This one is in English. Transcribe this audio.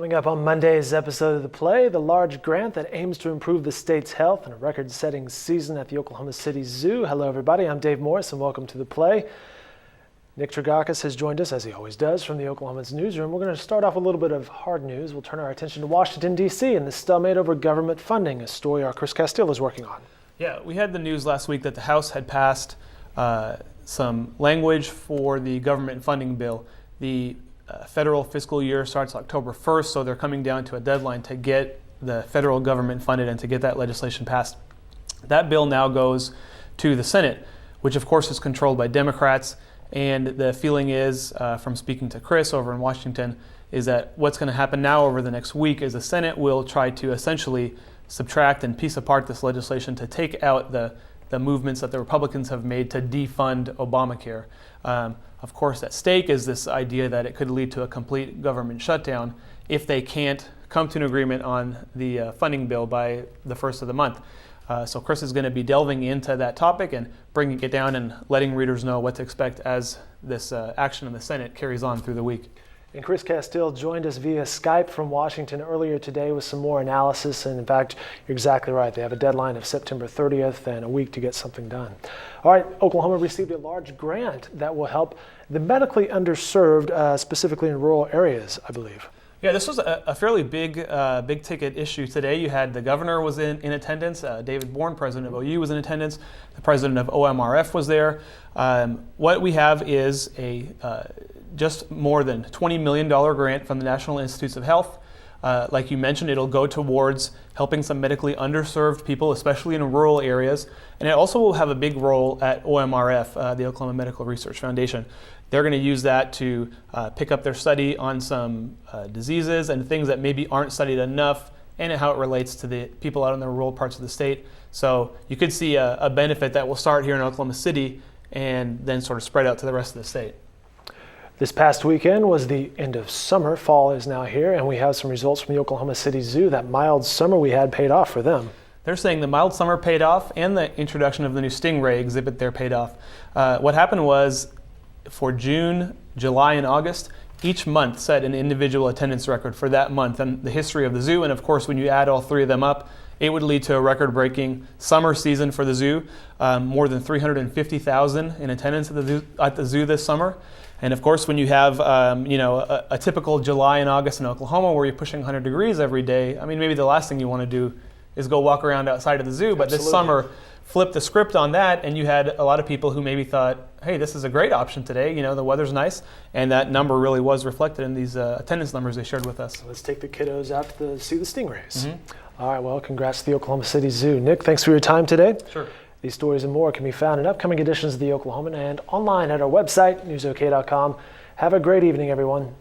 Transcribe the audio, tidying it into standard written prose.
Coming up on Monday's episode of The Play, the large grant that aims to improve the state's health in a record-setting season at the Oklahoma City Zoo. Hello, everybody. I'm Dave Morris, and welcome to The Play. Nick Tragakis has joined us, as he always does, from the Oklahoman's newsroom. We're going to start off with a little bit of hard news. We'll turn our attention to Washington, D.C. and the stalemate over government funding, a story our Chris Castile is working on. Yeah, we had the news last week that the House had passed some language for the government funding bill. The federal fiscal year starts October 1st, so they're coming down to a deadline to get the federal government funded and to get that legislation passed. That bill now goes to the Senate, which of course is controlled by Democrats. And the feeling is, from speaking to Chris over in Washington, is that what's going to happen now over the next week is the Senate will try to essentially subtract and piece apart this legislation to take out the movements that the Republicans have made to defund Obamacare. Of course, at stake is this idea that it could lead to a complete government shutdown if they can't come to an agreement on the funding bill by the first of the month. So Chris is going to be delving into that topic and bringing it down and letting readers know what to expect as this action in the Senate carries on through the week. And Chris Castile joined us via Skype from Washington earlier today with some more analysis. And in fact, you're exactly right. They have a deadline of September 30th and a week to get something done. All right, Oklahoma received a large grant that will help the medically underserved, specifically in rural areas, I believe. Yeah, this was a fairly big ticket issue today. You had the governor was in attendance, David Bourne, president of OU, was in attendance, the president of OMRF was there. What we have is a just more than $20 million grant from the National Institutes of Health. Like you mentioned, it'll go towards helping some medically underserved people, especially in rural areas. And it also will have a big role at OMRF, the Oklahoma Medical Research Foundation. They're going to use that to pick up their study on some diseases and things that maybe aren't studied enough and how it relates to the people out in the rural parts of the state. So you could see a benefit that will start here in Oklahoma City and then sort of spread out to the rest of the state. This past weekend was the end of summer. Fall is now here, and we have some results from the Oklahoma City Zoo. That mild summer we had paid off for them. They're saying the mild summer paid off and the introduction of the new stingray exhibit there paid off. What happened was for June, July, and August, each month set an individual attendance record for that month and the history of the zoo. And of course, when you add all three of them up, it would lead to a record-breaking summer season for the zoo. More than 350,000 in attendance at the zoo this summer. And of course, when you have a typical July and August in Oklahoma where you're pushing 100 degrees every day, I mean, maybe the last thing you want to do is go walk around outside of the zoo. But Absolutely. This summer, flipped the script on that, and you had a lot of people who maybe thought, hey, this is a great option today. You know, the weather's nice. And that number really was reflected in these attendance numbers they shared with us. Let's take the kiddos out to see the stingrays. Mm-hmm. All right, well, congrats to the Oklahoma City Zoo. Nick, thanks for your time today. Sure. These stories and more can be found in upcoming editions of the Oklahoman and online at our website, newsok.com. Have a great evening, everyone.